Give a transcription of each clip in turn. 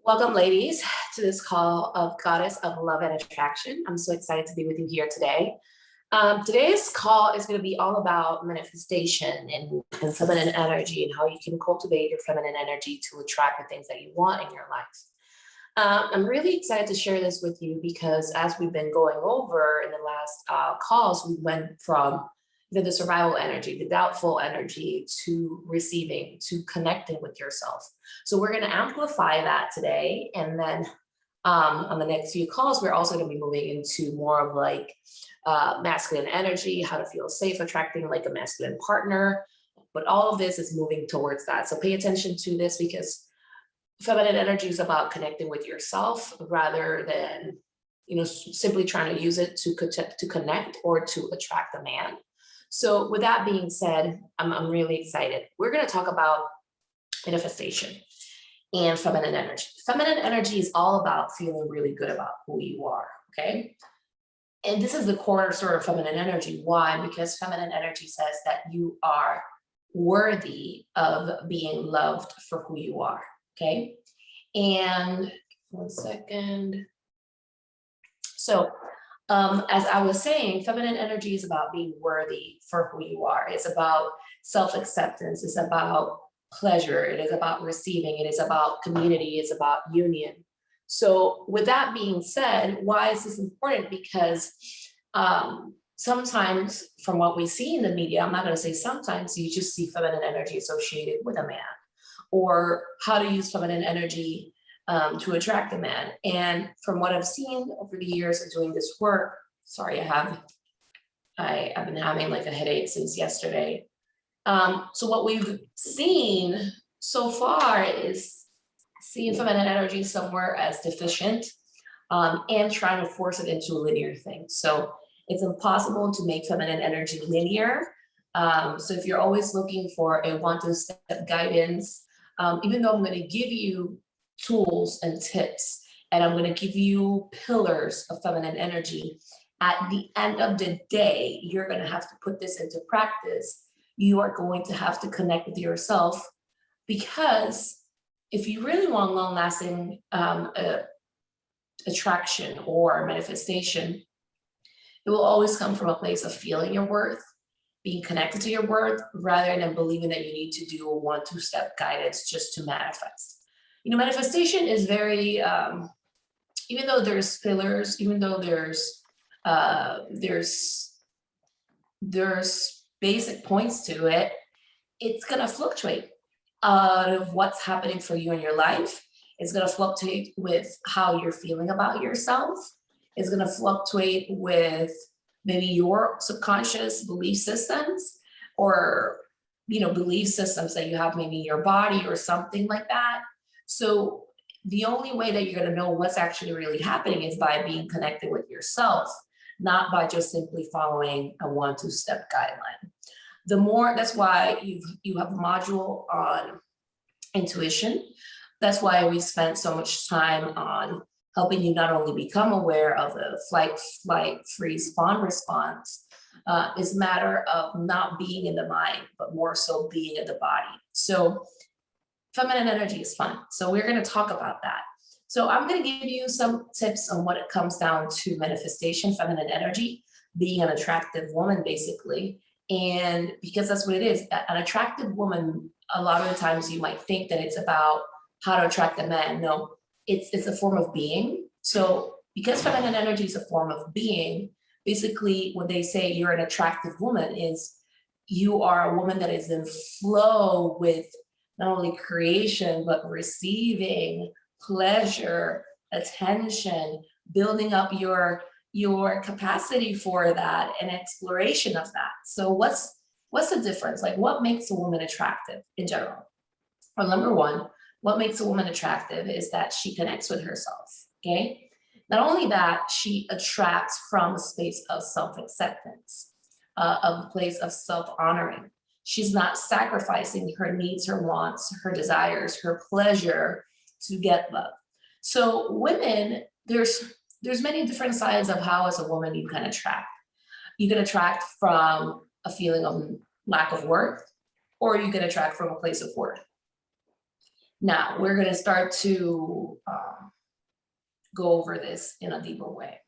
Welcome, ladies, to this call of Goddess of Love and Attraction. I'm so excited to be with you here today. Today's call is going to be all about manifestation and feminine energy and how you can cultivate your feminine energy to attract the things that you want in your life. I'm really excited to share this with you because as we've been going over in the last calls, we went from the survival energy, the doubtful energy, to receiving, to connecting with yourself. So we're going to amplify that today. And then on the next few calls, we're also going to be moving into more of like masculine energy, how to feel safe, attracting like a masculine partner. But all of this is moving towards that. So pay attention to this because feminine energy is about connecting with yourself rather than, simply trying to use it to connect or to attract a man. So with that being said, I'm really excited. We're going to talk about manifestation and feminine energy. Feminine energy is all about feeling really good about who you are, okay? And this is the cornerstone of feminine energy. Why? Because feminine energy says that you are worthy of being loved for who you are, okay? And one second. So as I was saying, feminine energy is about being worthy for who you are. It's about self-acceptance. It's about pleasure. It is about receiving. It is about community. It's about union. So with that being said, why is this important? Because sometimes from what we see in the media, I'm not going to say sometimes, you just see feminine energy associated with a man, or how to use feminine energy to attract a man. And from what I've seen over the years of doing this work, sorry, I've been having like a headache since yesterday. So what we've seen so far is seeing feminine energy somewhere as deficient and trying to force it into a linear thing. So it's impossible to make feminine energy linear. So if you're always looking for a one-step guidance, even though I'm going to give you tools and tips, and I'm going to give you pillars of feminine energy, at the end of the day, you're going to have to put this into practice. You are going to have to connect with yourself, because if you really want long-lasting attraction or manifestation, it will always come from a place of feeling your worth, being connected to your worth, rather than believing that you need to do a one-step guidance just to manifest. Manifestation is very, even though there's pillars, even though there's basic points to it, it's gonna fluctuate of what's happening for you in your life. It's gonna fluctuate with how you're feeling about yourself. It's gonna fluctuate with maybe your subconscious belief systems, or belief systems that you have maybe in your body or something like that. So the only way that you're going to know what's actually really happening is by being connected with yourself, not by just simply following a 1-2-step guideline. That's why you have a module on intuition. That's why we spent so much time on helping you not only become aware of the flight, freeze, fawn response. It's a matter of not being in the mind, but more so being in the body. So feminine energy is fun. So we're going to talk about that. So I'm going to give you some tips on what it comes down to manifestation, feminine energy, being an attractive woman, basically. And because that's what it is, an attractive woman, a lot of the times you might think that it's about how to attract a man. No, it's a form of being. So because feminine energy is a form of being, basically when they say you're an attractive woman is you are a woman that is in flow with not only creation, but receiving, pleasure, attention, building up your capacity for that and exploration of that. So what's the difference? Like, what makes a woman attractive in general? Well, number one, what makes a woman attractive is that she connects with herself, okay? Not only that, she attracts from a space of self-acceptance, of a place of self-honoring. She's not sacrificing her needs, her wants, her desires, her pleasure to get love. So women, there's many different sides of how as a woman you can attract. You can attract from a feeling of lack of worth, or you can attract from a place of worth. Now, we're going to start to go over this in a deeper way.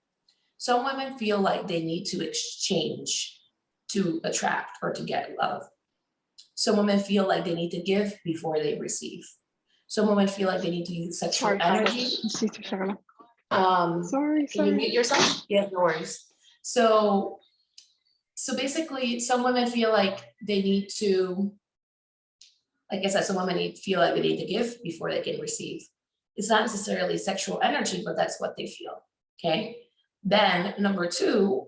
Some women feel like they need to exchange to attract or to get love. Some women feel like they need to give before they receive. Some women feel like they need to use sexual energy. Sorry. Can you mute yourself? Yeah, no worries. So basically, some women feel like they need to, like I said, some women feel like they need to give before they can receive. It's not necessarily sexual energy, but that's what they feel, okay? Then number two,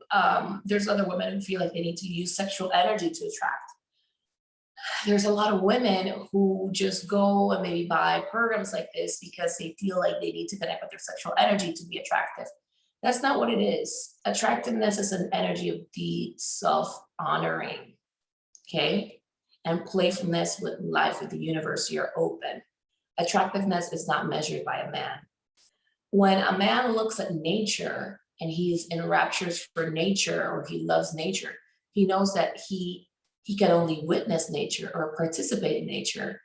there's other women who feel like they need to use sexual energy to attract. There's a lot of women who just go and maybe buy programs like this because they feel like they need to connect with their sexual energy to be attractive. That's not what it is. Attractiveness is an energy of deep self-honoring, okay? And playfulness with life, with the universe. You're open. Attractiveness is not measured by a man. When a man looks at nature and he's in raptures for nature, or he loves nature, he knows that he can only witness nature or participate in nature.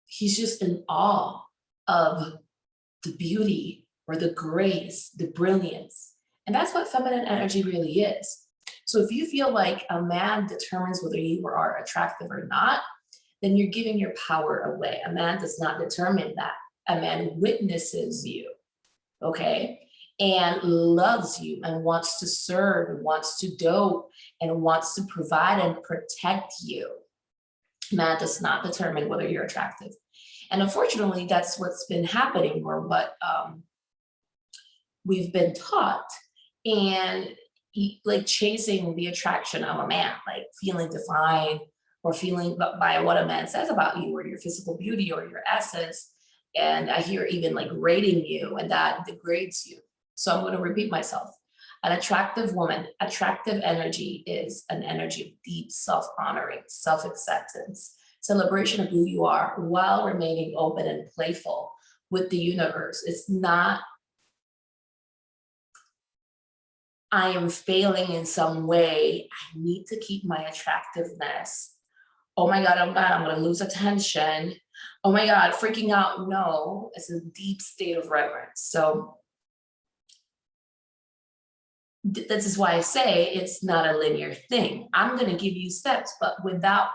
He's just in awe of the beauty or the grace, the brilliance. And that's what feminine energy really is. So if you feel like a man determines whether you are attractive or not, then you're giving your power away. A man does not determine that. A man witnesses you, okay? And loves you and wants to serve and wants to dote and wants to provide and protect you. Man does not determine whether you're attractive. And unfortunately, that's what's been happening, or what we've been taught. And like chasing the attraction of a man, like feeling defined or feeling by what a man says about you, or your physical beauty or your essence. And I hear even like rating you, and that degrades you. So I'm going to repeat myself. An attractive woman, attractive energy is an energy of deep self-honoring, self-acceptance, celebration of who you are while remaining open and playful with the universe. It's not, I am failing in some way, I need to keep my attractiveness. Oh my God, I'm going to lose attention. Oh my God, freaking out. No, it's a deep state of reverence. So this is why I say it's not a linear thing. I'm going to give you steps, but without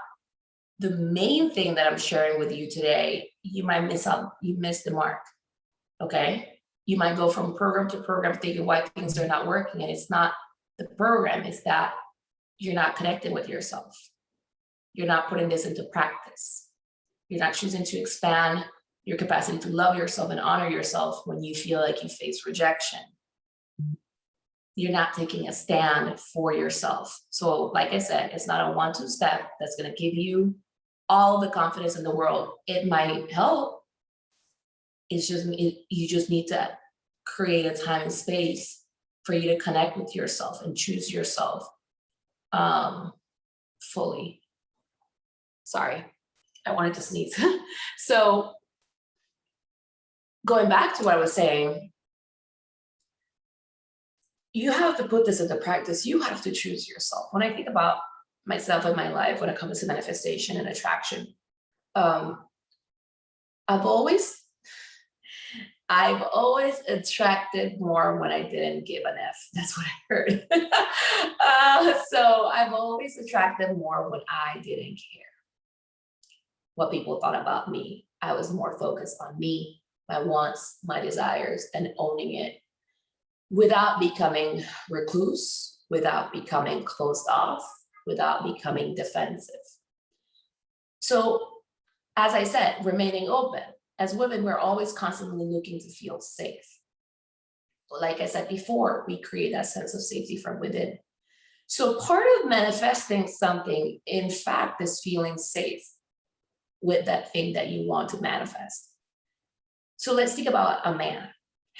the main thing that I'm sharing with you today, you might miss out, you miss the mark, okay? You might go from program to program thinking why things are not working, and it's not the program, it's that you're not connecting with yourself. You're not putting this into practice. You're not choosing to expand your capacity to love yourself and honor yourself when you feel like you face rejection. You're not taking a stand for yourself. So like I said, it's not a 1-2 step that's going to give you all the confidence in the world. It might help. It's just, you just need to create a time and space for you to connect with yourself and choose yourself fully. Sorry, I wanted to sneeze. So going back to what I was saying, you have to put this into practice. You have to choose yourself. When I think about myself and my life, when it comes to manifestation and attraction, I've always attracted more when I didn't give an F. That's what I heard. So I've always attracted more when I didn't care what people thought about me. I was more focused on me, my wants, my desires, and owning it, without becoming recluse, without becoming closed off, without becoming defensive. So, as I said, remaining open. As women, we're always constantly looking to feel safe. Like I said before, we create that sense of safety from within. So part of manifesting something, in fact, is feeling safe with that thing that you want to manifest. So let's think about a man,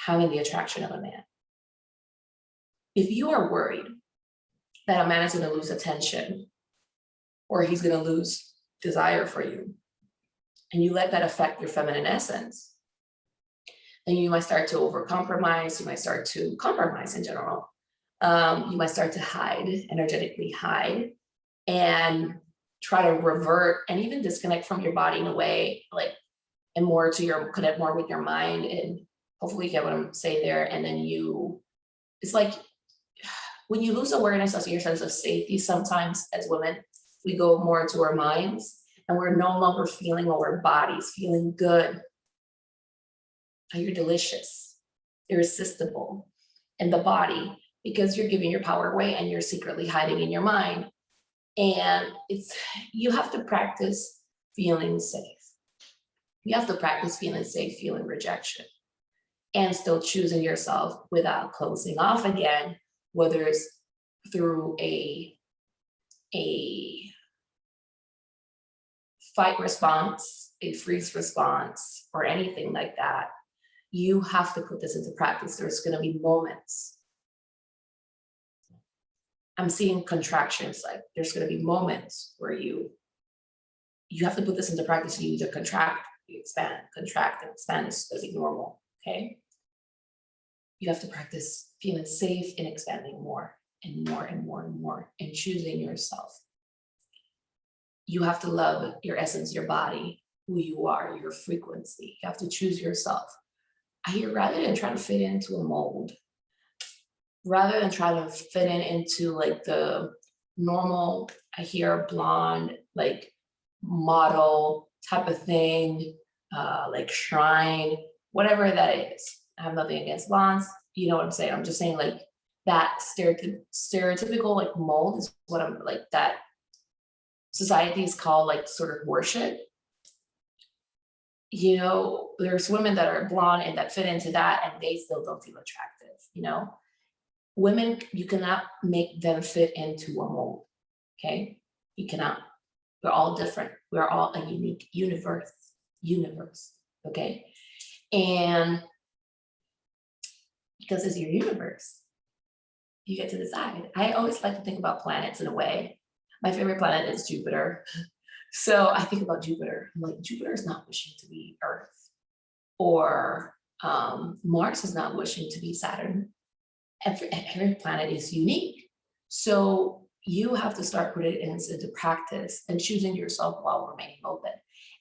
having the attraction of a man. If you are worried that a man is going to lose attention, or he's going to lose desire for you, and you let that affect your feminine essence, then you might start to overcompromise. You might start to compromise in general. You might start to hide, energetically hide. And try to revert and even disconnect from your body in a way, like, and more to your, connect more with your mind, and hopefully you get what I'm saying there. And then it's like when you lose awareness of your sense of safety, sometimes as women, we go more into our minds and we're no longer feeling our bodies, feeling good. Oh, you're delicious, irresistible in the body because you're giving your power away and you're secretly hiding in your mind. And you have to practice feeling safe. You have to practice feeling safe, feeling rejection, and still choosing yourself without closing off again, whether it's through a fight response, a freeze response, or anything like that. You have to put this into practice. There's going to be moments. I'm seeing contractions, like there's going to be moments where you have to put this into practice. You either contract, you expand, contract and expand. Is going to be normal, okay? You have to practice feeling safe and expanding more and more and more and more, and choosing yourself. You have to love your essence, your body, who you are, your frequency. You have to choose yourself. I hear, rather than trying to fit into a mold, rather than trying to fit into like the normal, I hear blonde, like model type of thing, like shrine, whatever that is. I have nothing against blondes. You know what I'm saying? I'm just saying like that stereotypical like mold is what I'm like, that society is called like sort of worship. You know, there's women that are blonde and that fit into that and they still don't feel attractive, you know? Women, you cannot make them fit into a mold, okay? You cannot. We're all different. We're all a unique universe, okay? And because it's your universe, you get to decide. I always like to think about planets in a way. My favorite planet is Jupiter. So I think about Jupiter. I'm like, Jupiter is not wishing to be Earth, or Mars is not wishing to be Saturn. Every planet is unique. So you have to start putting it into practice and choosing yourself while remaining open.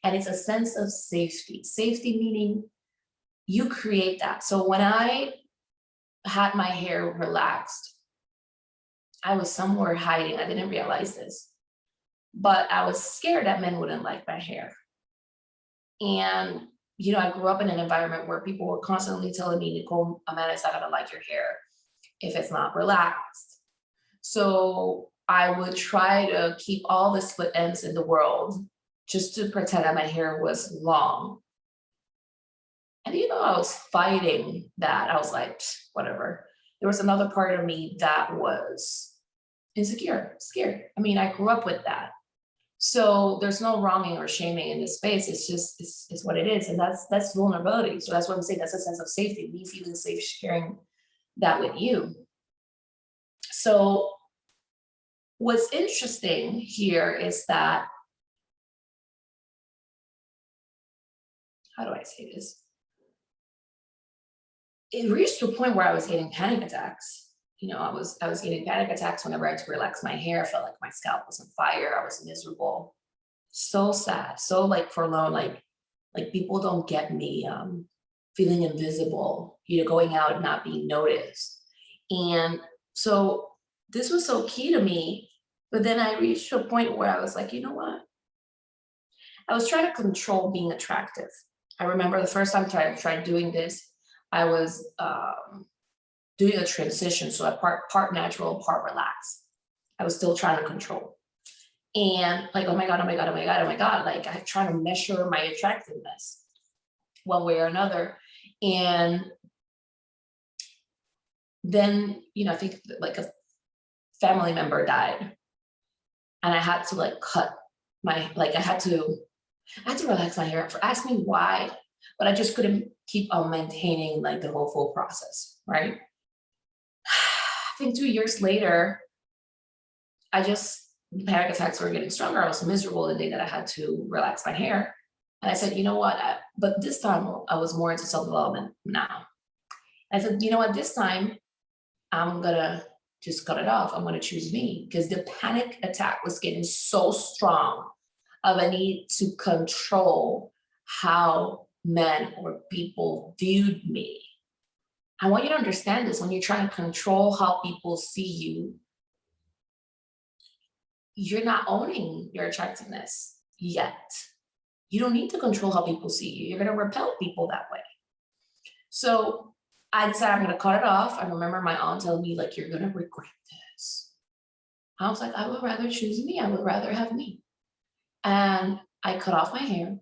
And it's a sense of safety. Safety meaning you create that. So when I had my hair relaxed, I was somewhere hiding. I didn't realize this, but I was scared that men wouldn't like my hair. And, you know, I grew up in an environment where people were constantly telling me, Nicole, a man is not gonna like your hair if it's not relaxed. So I would try to keep all the split ends in the world just to pretend that my hair was long. And you know, I was fighting that. I was like, whatever. There was another part of me that was insecure, scared. I mean, I grew up with that. So there's no wronging or shaming in this space. It's just, it's what it is. And that's vulnerability. So that's what I'm saying. That's a sense of safety, me feeling safe sharing that with you. So what's interesting here is that, how do I say this? It reached to a point where I was getting panic attacks. You know, I was getting panic attacks whenever I had to relax my hair. I felt like my scalp was on fire. I was miserable. So sad, so like forlorn, like people don't get me, feeling invisible, you know, going out and not being noticed. And so this was so key to me, but then I reached to a point where I was like, you know what? I was trying to control being attractive. I remember the first time I tried doing this, I was doing a transition, so I part natural, part relaxed. I was still trying to control. And like, oh my God, oh my God, oh my God, oh my God, like I'm trying to measure my attractiveness one way or another. And then, you know, I think like a family member died and I had to like cut my, like I had to relax my hair. Ask me why, but I just couldn't keep on maintaining like the whole full process, right? I think 2 years later, panic attacks were getting stronger. I was miserable the day that I had to relax my hair. And I said, you know what? But this time I was more into self-development now. I said, you know what? This time I'm gonna just cut it off. I'm going to choose me, because the panic attack was getting so strong of a need to control how men or people viewed me. I want you to understand this. When you're trying to control how people see you, you're not owning your attractiveness yet. You don't need to control how people see you. You're going to repel people that way. So I decided I'm going to cut it off. I remember my aunt telling me, like, you're going to regret this. I was like, I would rather choose me. I would rather have me. And I cut off my hair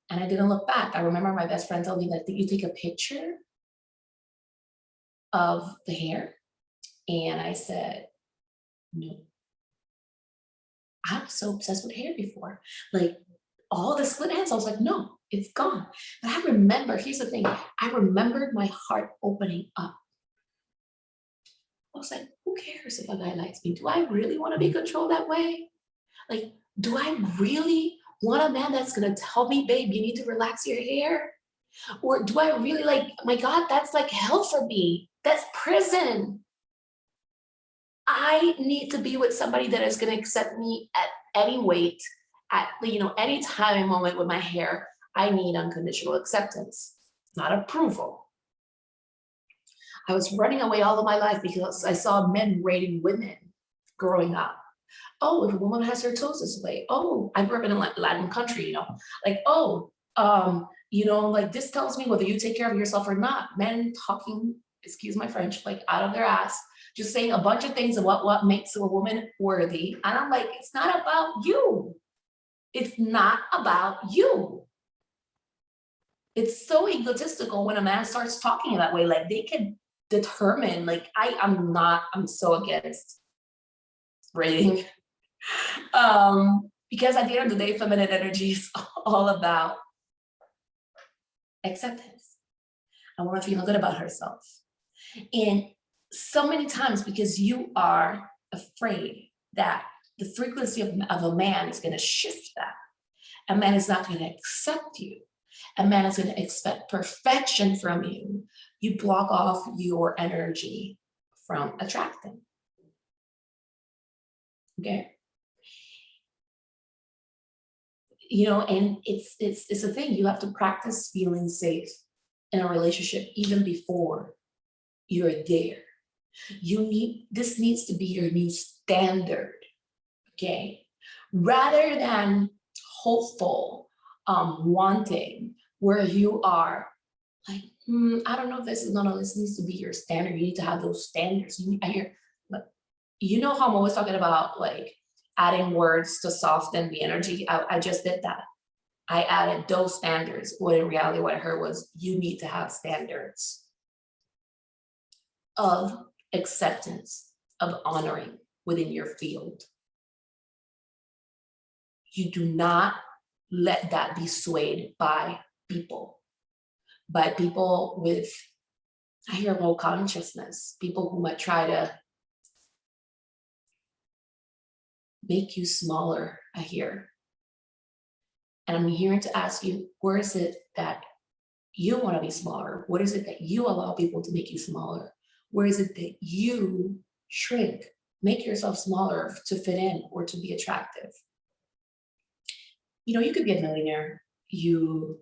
and I didn't look back. I remember my best friend told me that you take a picture of the hair. And I said, no. I was so obsessed with hair before. Like, all the split ends, I was like, no, it's gone. But I remember, here's the thing, I remembered my heart opening up. I was like, who cares if a guy likes me? Do I really want to be controlled that way? Like, do I really want a man that's going to tell me, babe, you need to relax your hair? Or do I really, like, my God, that's like hell for me. That's prison. I need to be with somebody that is going to accept me at any weight, at, you know, any time and moment with my hair. I need unconditional acceptance, not approval. I was running away all of my life because I saw men rating women growing up. Oh, if a woman has her toes this way. Oh, I grew up in a Latin country, you know, like, oh, you know, like, this tells me whether you take care of yourself or not. Men talking, excuse my French, like, out of their ass, just saying a bunch of things about what makes a woman worthy. And I'm like, it's not about you. It's not about you. It's so egotistical when a man starts talking that way. Like, they can determine, like, I'm so against rating. Because at the end of the day, feminine energy is all about acceptance. I want to feel good about herself. And so many times, because you are afraid that the frequency of a man is going to shift that. A man is not going to accept you. A man is going to expect perfection from you. You block off your energy from attracting. Okay? You know, and it's a thing. You have to practice feeling safe in a relationship even before you're there. This needs to be your new standard, okay? Rather than hopeful, wanting, where you are like, I don't know if this needs to be your standard. You need to have those standards. You know how I'm always talking about, like, adding words to soften the energy. I just did that. I added those standards, when in reality what I heard was, you need to have standards of acceptance, of honoring within your field. You do not let that be swayed by people with, I hear, low consciousness, people who might try to make you smaller, I hear. And I'm here to ask you, where is it that you want to be smaller? What is it that you allow people to make you smaller? Where is it that you shrink, make yourself smaller to fit in or to be attractive? You know, you could be a millionaire, you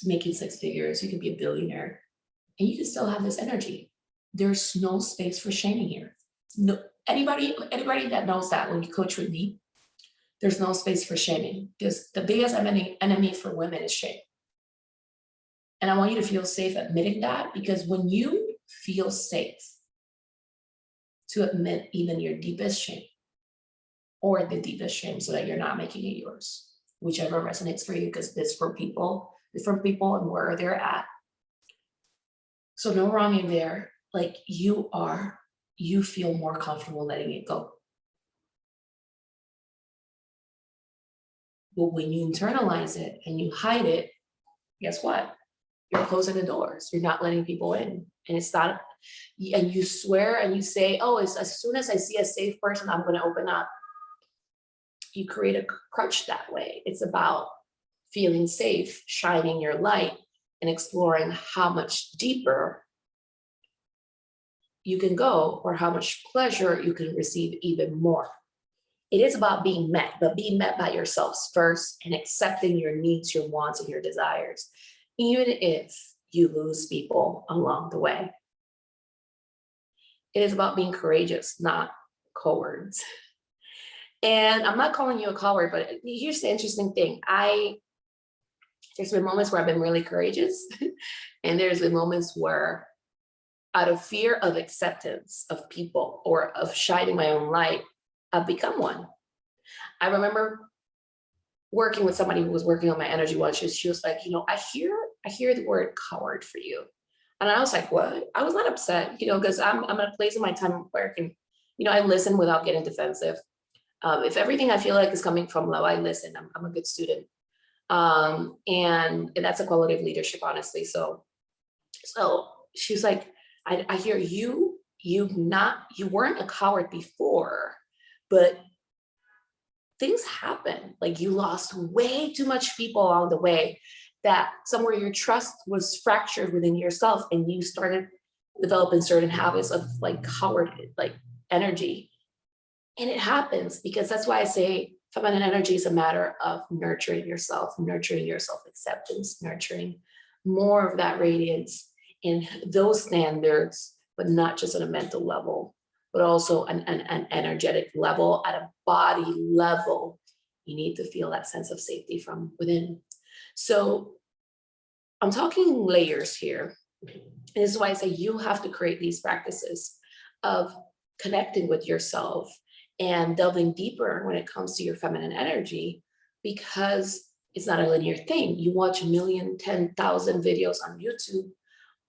making 6 figures, you could be a billionaire, and you can still have this energy. There's no space for shaming here. No, anybody that knows that, when you coach with me, there's no space for shaming, because the biggest enemy for women is shame. And I want you to feel safe admitting that, because when you feel safe to admit even your deepest shame, or the deepest shame, so that you're not making it yours, whichever resonates for you, because it's for people, different people and where they're at. So no wrong in there. Like, you feel more comfortable letting it go. But when you internalize it and you hide it, guess what? You're closing the doors. You're not letting people in. And it's not, and you swear and you say, oh, as soon as I see a safe person, I'm going to open up. You create a crutch that way. It's about feeling safe, shining your light, and exploring how much deeper you can go or how much pleasure you can receive even more. It is about being met, but being met by yourselves first and accepting your needs, your wants, and your desires, even if you lose people along the way. It is about being courageous, not cowards. And I'm not calling you a coward, but here's the interesting thing. There's been moments where I've been really courageous, and there's been moments where, out of fear of acceptance of people or of shining my own light, I've become one. I remember working with somebody who was working on my energy once. She was like, I hear the word coward for you. And I was like, what? I was not upset, because I'm in a place in my time of work, and, I listen without getting defensive. If everything I feel like is coming from love, I listen. I'm a good student. And that's a quality of leadership, honestly. So she was like, I hear you weren't a coward before, but things happen. Like, you lost way too much people along the way, that somewhere your trust was fractured within yourself, and you started developing certain habits of like coward, like energy. And it happens because that's why I say feminine energy is a matter of nurturing yourself acceptance, nurturing more of that radiance and those standards, but not just on a mental level, but also an energetic level, at a body level. You need to feel that sense of safety from within. So I'm talking layers here. And this is why I say you have to create these practices of connecting with yourself and delving deeper when it comes to your feminine energy, because it's not a linear thing. You watch 1 million, 10,000 videos on YouTube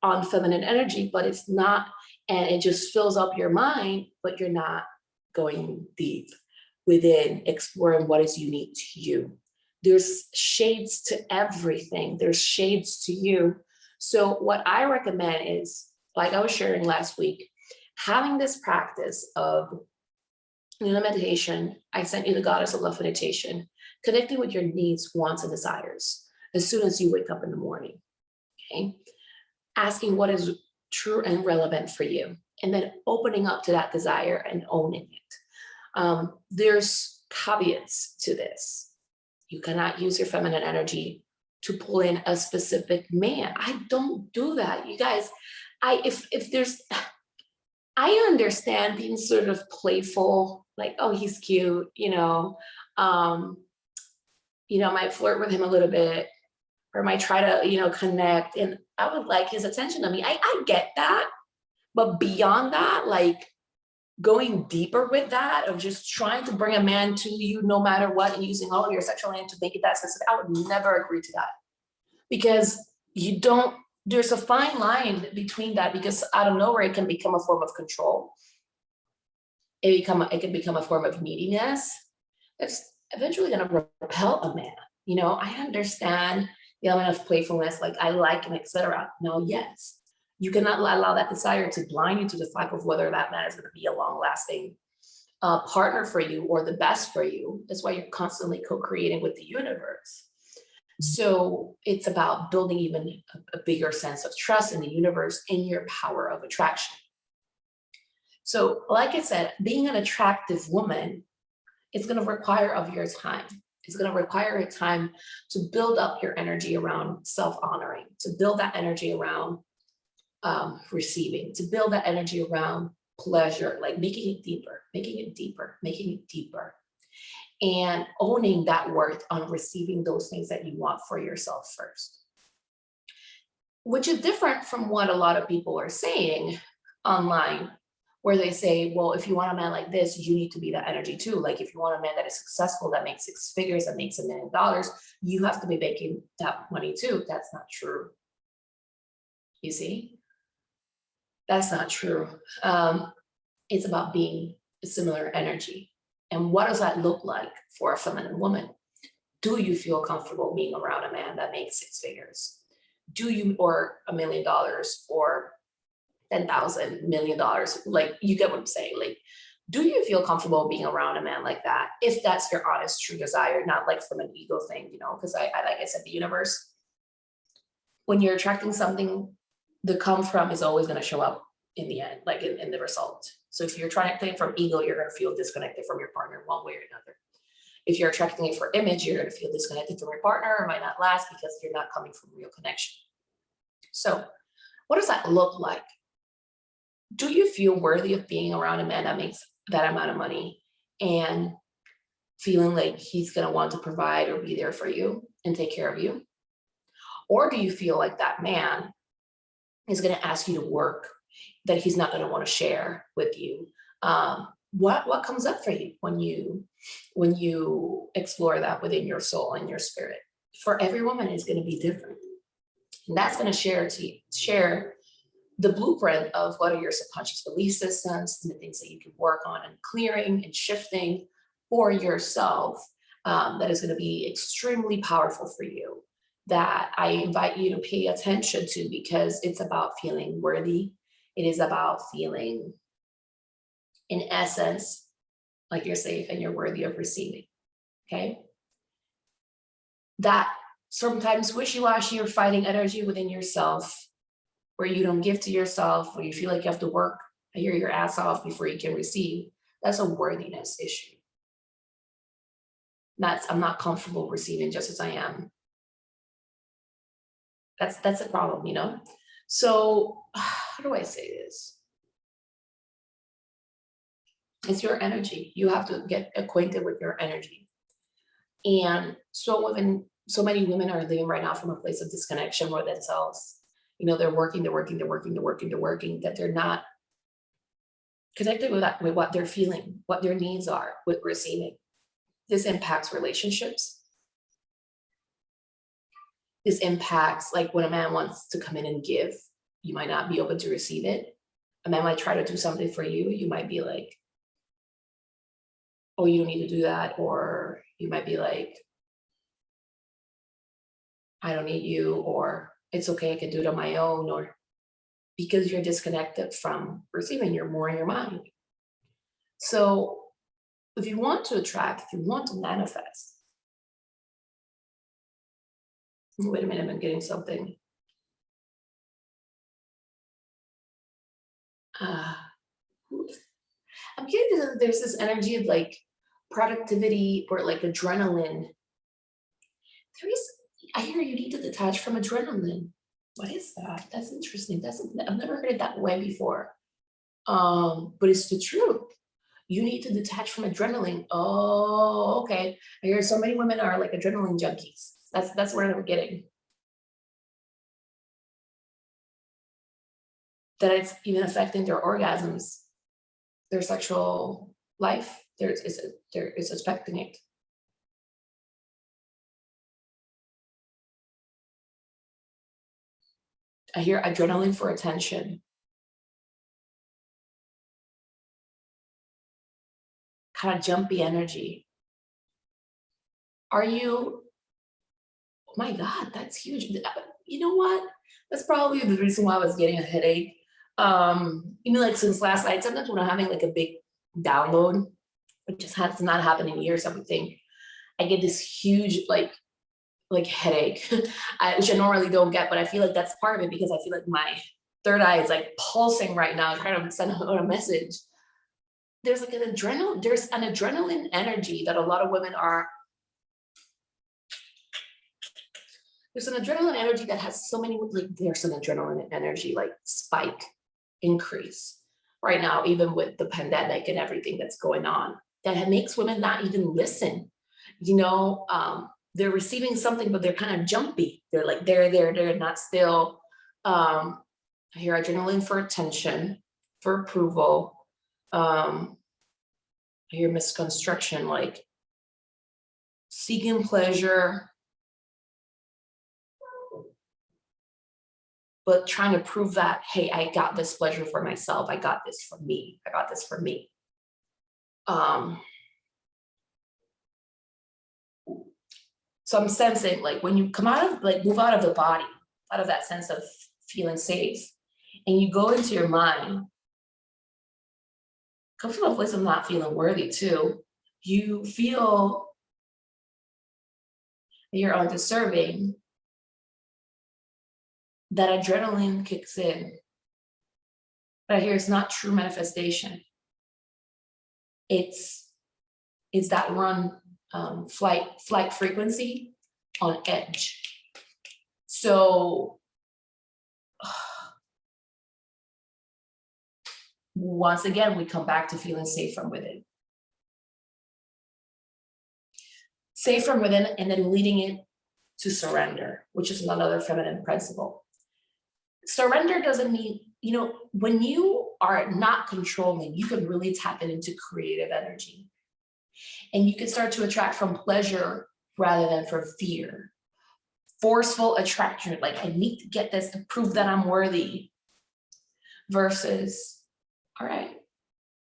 on feminine energy, but it's not, and it just fills up your mind, but you're not going deep within exploring what is unique to you. There's shades to everything. There's shades to you. So what I recommend is, like I was sharing last week, having this practice of meditation. I sent you the Goddess of Love meditation, connecting with your needs, wants, and desires as soon as you wake up in the morning. Okay. Asking what is true and relevant for you, and then opening up to that desire and owning it. There's caveats to this. You cannot use your feminine energy to pull in a specific man. I don't do that, you guys. I understand being sort of playful, like, oh, he's cute, I might flirt with him a little bit, or might try to, connect, and I would like his attention to me. I get that. But beyond that, like going deeper with that, of just trying to bring a man to you no matter what, and using all of your sexual land to make it that specific, I would never agree to that. Because there's a fine line between that, because out of nowhere, it can become a form of control. It can become a form of neediness. It's eventually going to repel a man. I understand the element of playfulness, like I like him, etc. No, yes. You cannot allow that desire to blind you to the fact of whether that man is going to be a long-lasting partner for you or the best for you. That's why you're constantly co-creating with the universe. So it's about building even a bigger sense of trust in the universe, in your power of attraction. So like I said, being an attractive woman, it's going to require of your time. It's going to require a time to build up your energy around self-honoring, to build that energy around receiving, to build that energy around pleasure, like making it deeper, and owning that worth on receiving those things that you want for yourself first. Which is different from what a lot of people are saying online, where they say, well, if you want a man like this, you need to be that energy too. Like if you want a man that is successful, that makes 6 figures, that makes $1 million, you have to be making that money too. That's not true. You see? That's not true. It's about being a similar energy. And what does that look like for a feminine woman? Do you feel comfortable being around a man that makes 6 figures? Or $1 million, or $10,000 million? Like, you get what I'm saying? Like, do you feel comfortable being around a man like that? If that's your honest, true desire, not like from an ego thing, because I like I said, the universe, when you're attracting something, the come from is always going to show up in the end, like in the result. So if you're attracting it from ego, you're going to feel disconnected from your partner one way or another. If you're attracting it for image, you're going to feel disconnected from your partner. It might not last because you're not coming from real connection. So what does that look like? Do you feel worthy of being around a man that makes that amount of money and feeling like he's going to want to provide or be there for you and take care of you? Or do you feel like that man is going to ask you to work that he's not going to want to share with you? What comes up for you when you explore that within your soul and your spirit? For every woman, it's going to be different, and that's going to share the blueprint of what are your subconscious belief systems and the things that you can work on and clearing and shifting for yourself. That is going to be extremely powerful for you, that I invite you to pay attention to, because it's about feeling worthy. It is about feeling, in essence, like you're safe and you're worthy of receiving. Okay? That sometimes wishy-washy or fighting energy within yourself, where you don't give to yourself, where you feel like you have to work your ass off before you can receive, that's a worthiness issue. I'm not comfortable receiving just as I am. That's a problem, you know? So how do I say this? It's your energy. You have to get acquainted with your energy. And so many women are living right now from a place of disconnection with themselves. You know, they're working, that they're not connected with what they're feeling, what their needs are with receiving. This impacts relationships. This impacts, like, when a man wants to come in and give, you might not be open to receive it. A man might try to do something for you. You might be like, oh, you don't need to do that. Or you might be like, I don't need you, or it's okay, I can do it on my own, or because you're disconnected from receiving, you're more in your mind. So if you want to attract, if you want to manifest, wait a minute, I'm getting something. I'm getting that there's this energy of like productivity or like adrenaline. I hear you need to detach from adrenaline. What is that? That's interesting. I've never heard it that way before. But it's the truth. You need to detach from adrenaline. Oh, okay. I hear so many women are like adrenaline junkies. That's where I'm getting. That it's even affecting their orgasms, their sexual life. It's affecting it. I hear adrenaline for attention. Kind of jumpy energy. Are you, oh my God, that's huge. You know what? That's probably the reason why I was getting a headache. Like since last night, sometimes when I'm having like a big download, it just has not happened in years, I would think, I get this huge like headache, which I normally don't get, but I feel like that's part of it because I feel like my third eye is like pulsing right now, trying to send out a message. There's an adrenaline energy that a lot of women are. There's an adrenaline energy that has so many, like there's an adrenaline energy, like spike, increase right now, even with the pandemic and everything that's going on, that makes women not even listen. They're receiving something, but they're kind of jumpy. They're like, they're not still. I hear adrenaline for attention, for approval. I hear misconstruction, like seeking pleasure, but trying to prove that, hey, I got this pleasure for myself. I got this for me. I got this for me. So I'm sensing like when you come out of, like move out of the body, out of that sense of feeling safe, and you go into your mind, come from a place of not feeling worthy too. You feel you're undeserving. That adrenaline kicks in. But I hear it's not true manifestation. It's that run, flight frequency on edge. So once again, we come back to feeling safe from within. Safe from within, and then leading it to surrender, which is another feminine principle. Surrender doesn't mean, when you are not controlling, you can really tap into creative energy. And you can start to attract from pleasure rather than from fear. Forceful attraction, like I need to get this to prove that I'm worthy, versus, all right,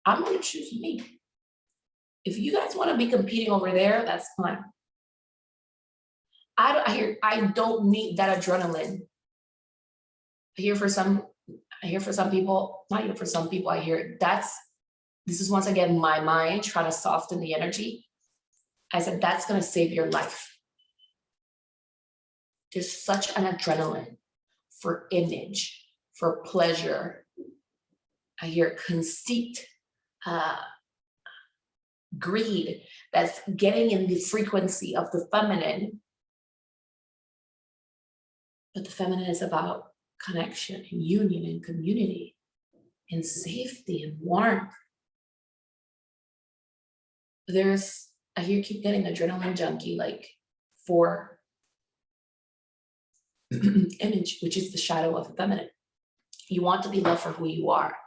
I'm going to choose me. If you guys want to be competing over there, that's fine. I don't need that adrenaline. I hear for some people, not even for some people, I hear this is once again my mind trying to soften the energy. I said, that's going to save your life. There's such an adrenaline for image, for pleasure. I hear conceit, greed, that's getting in the frequency of the feminine. But the feminine is about connection and union and community and safety and warmth. I hear keep getting adrenaline junkie, like for image, which is the shadow of the feminine. You want to be loved for who you are.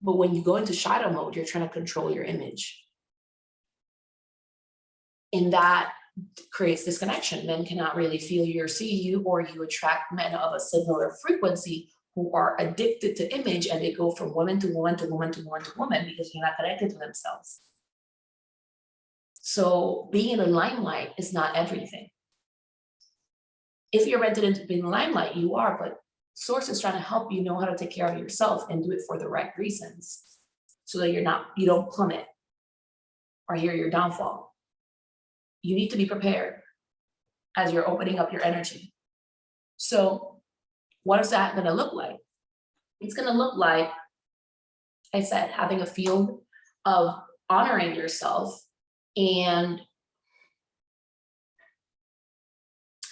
But when you go into shadow mode, you're trying to control your image. And that creates disconnection. Men cannot really feel you or see you, or you attract men of a similar frequency who are addicted to image, and they go from woman to woman to woman to woman to woman because they're not connected to themselves. So being in the limelight is not everything. If you're meant to be in the limelight, you are, but Source is trying to help you know how to take care of yourself and do it for the right reasons, so that you don't plummet or hear your downfall. You need to be prepared as you're opening up your energy. So what is that going to look like? It's going to look like, I said, having a field of honoring yourself and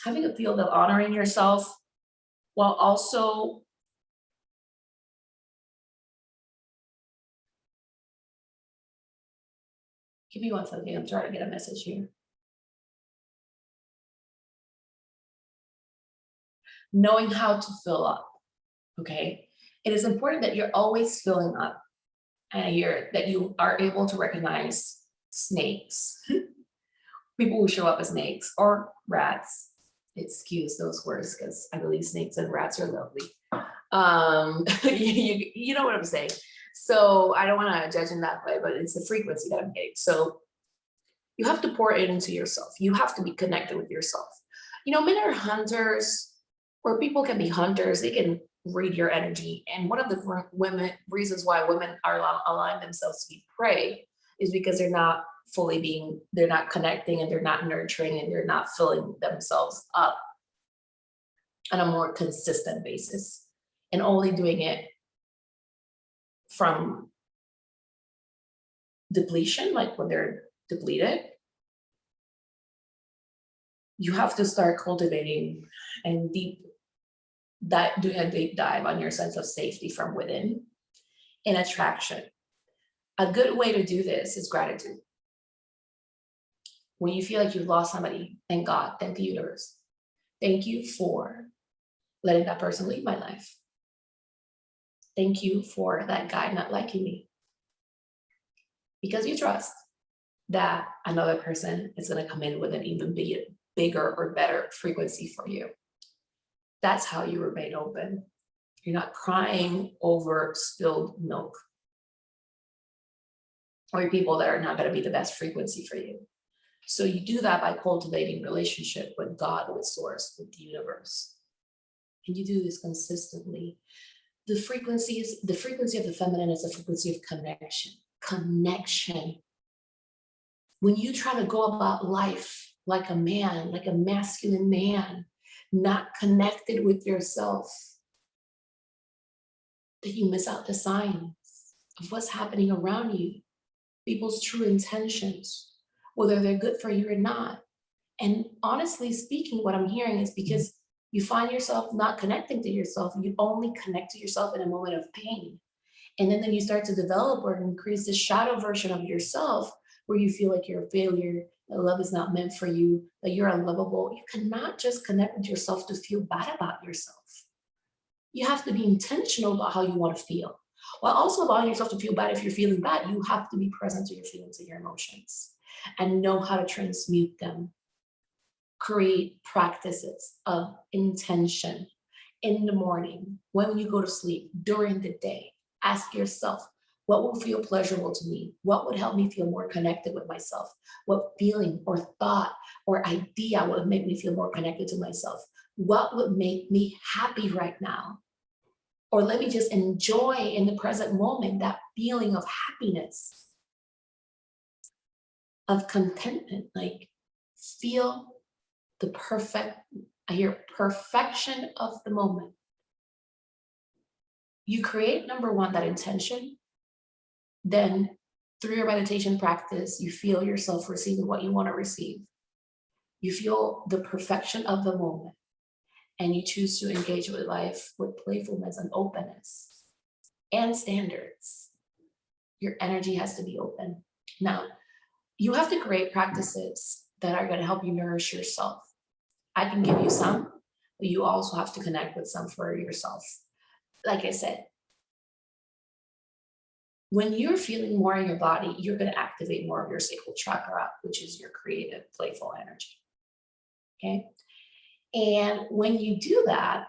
having a field of honoring yourself while also give me one second, I'm trying to get a message here. Knowing how to fill up, okay? It is important that you're always filling up. And I hear that you are able to recognize snakes, people who show up as snakes or rats. Excuse those words, because I believe snakes and rats are lovely. You know what I'm saying. So I don't want to judge in that way, but it's the frequency that I'm getting. So you have to pour it into yourself. You have to be connected with yourself. Men are hunters, or people can be hunters. They can read your energy. And one of the reasons why women are allowing themselves to be prey is because they're not they're not connecting, and they're not nurturing, and they're not filling themselves up on a more consistent basis, and only doing it from depletion, like when they're depleted. You have to start cultivating and doing a deep dive on your sense of safety from within and attraction. A good way to do this is gratitude. When you feel like you've lost somebody, thank God, thank the universe. Thank you for letting that person leave my life. Thank you for that guy not liking me. Because you trust that another person is going to come in with an even bigger or better frequency for you. That's how you remain open. You're not crying over spilled milk or people that are not going to be the best frequency for you. So you do that by cultivating relationship with God, with Source, with the universe. And you do this consistently. The frequency of the feminine is a frequency of connection. Connection. When you try to go about life like a man, like a masculine man, not connected with yourself, that you miss out the signs of what's happening around you, people's true intentions, whether they're good for you or not. And honestly speaking, what I'm hearing is because you find yourself not connecting to yourself, you only connect to yourself in a moment of pain. And then you start to develop or increase this shadow version of yourself where you feel like you're a failure, that love is not meant for you, that you're unlovable. You cannot just connect with yourself to feel bad about yourself. You have to be intentional about how you want to feel. While also allowing yourself to feel bad if you're feeling bad, you have to be present to your feelings and your emotions and know how to transmute them. Create practices of intention in the morning, when you go to sleep, during the day. Ask yourself, what will feel pleasurable to me? What would help me feel more connected with myself? What feeling or thought or idea would make me feel more connected to myself? What would make me happy right now? Or let me just enjoy in the present moment that feeling of happiness, of contentment, like feel the perfection of the moment. You create, number one, that intention. Then through your meditation practice, you feel yourself receiving what you want to receive. You feel the perfection of the moment. And you choose to engage with life with playfulness and openness and standards. Your energy has to be open. Now, you have to create practices that are going to help you nourish yourself. I can give you some, but you also have to connect with some for yourself. Like I said, when you're feeling more in your body, you're going to activate more of your sacral chakra, which is your creative, playful energy. Okay? And when you do that,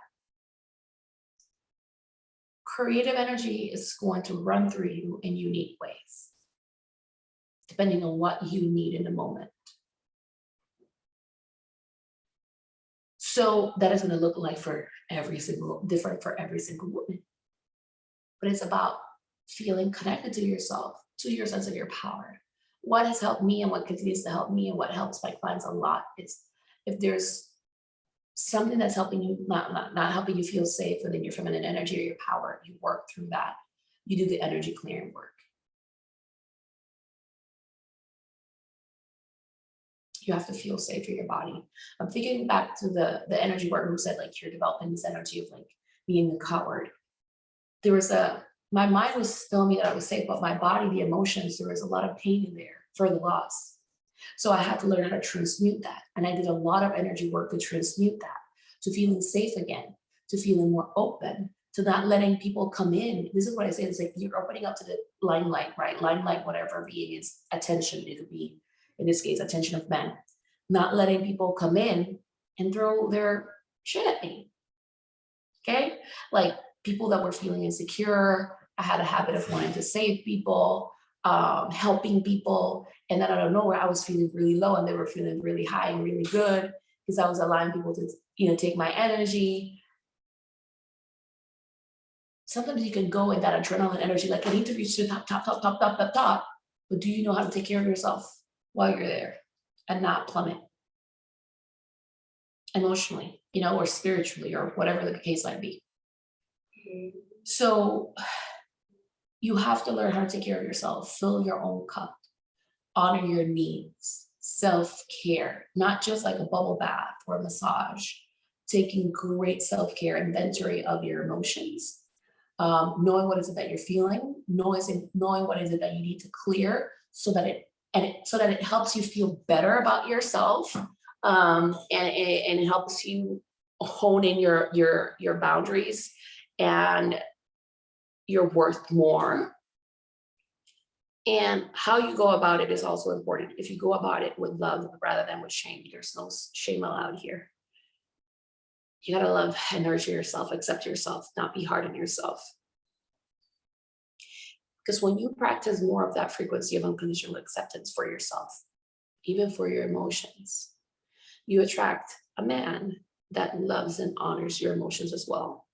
creative energy is going to run through you in unique ways, depending on what you need in the moment. So that is going to look like different for every single woman. But it's about feeling connected to yourself, to your sense of your power. What has helped me and what continues to help me and what helps my clients a lot is if there's something that's helping you, not helping you feel safe within your feminine energy or your power, you work through that. You do the energy clearing work. You have to feel safe in your body. I'm thinking back to the energy work who said like you're developing this energy of like being a coward. There was my mind was telling me that I was safe, but my body, the emotions, there was a lot of pain in there for the loss. So I had to learn how to transmute that. And I did a lot of energy work to transmute that, to feeling safe again, to feeling more open, to not letting people come in. This is what I say, it's like you're opening up to the limelight, right? Limelight, whatever being is attention. It could be, in this case, attention of men. Not letting people come in and throw their shit at me, okay? Like people that were feeling insecure. I had a habit of wanting to save people, helping people. And then out of nowhere, I was feeling really low and they were feeling really high and really good because I was allowing people to, take my energy. Sometimes you can go in that adrenaline energy, like I need to reach to the top. But do you know how to take care of yourself while you're there and not plummet emotionally, or spiritually or whatever the case might be? So you have to learn how to take care of yourself, fill your own cup, honor your needs, self-care, not just like a bubble bath or a massage, taking great self-care, inventory of your emotions, knowing what is it that you're feeling, knowing what is it that you need to clear so that it helps you feel better about yourself, and it helps you hone in your boundaries and you're worth more. And how you go about it is also important. If you go about it with love rather than with shame, there's no shame allowed here. You gotta love and nurture yourself, accept yourself, not be hard on yourself. Because when you practice more of that frequency of unconditional acceptance for yourself, even for your emotions, you attract a man that loves and honors your emotions as well,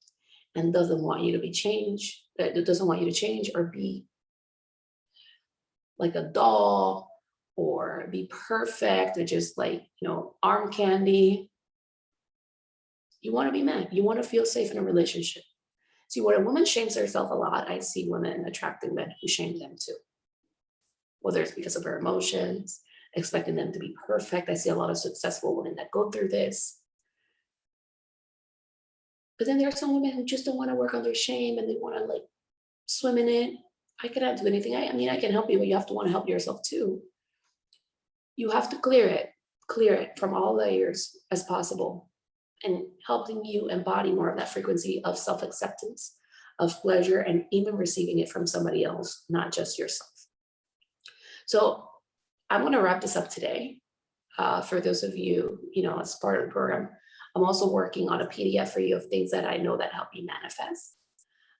and doesn't want you to change or be like a doll or be perfect or just like, arm candy. You want to be met. You want to feel safe in a relationship. See, when a woman shames herself a lot, I see women attracting men who shame them too. Whether it's because of her emotions, expecting them to be perfect. I see a lot of successful women that go through this. But then there are some women who just don't want to work on their shame and they want to like swim in it. I cannot do anything. I mean, I can help you, but you have to want to help yourself too. You have to clear it from all layers as possible, and helping you embody more of that frequency of self-acceptance, of pleasure, and even receiving it from somebody else, not just yourself. So I'm going to wrap this up today. For those of you, as part of the program, I'm also working on a PDF for you of things that I know that help you manifest.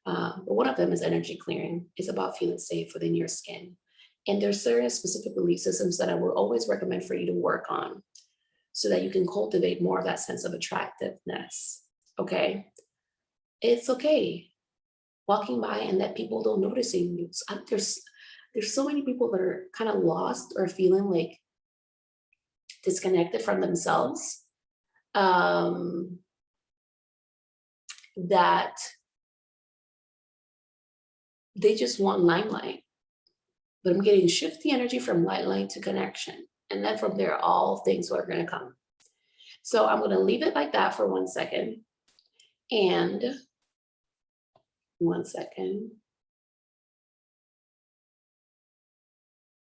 But one of them is energy clearing. It's about feeling safe within your skin. And there's certain specific belief systems that I will always recommend for you to work on so that you can cultivate more of that sense of attractiveness. Okay? It's okay walking by and that people don't notice you. There's so many people that are kind of lost or feeling like disconnected from themselves, that they just want limelight. But I'm getting shift the energy from limelight to connection. And then from there, all things are going to come. So I'm going to leave it like that for 1 second. And 1 second.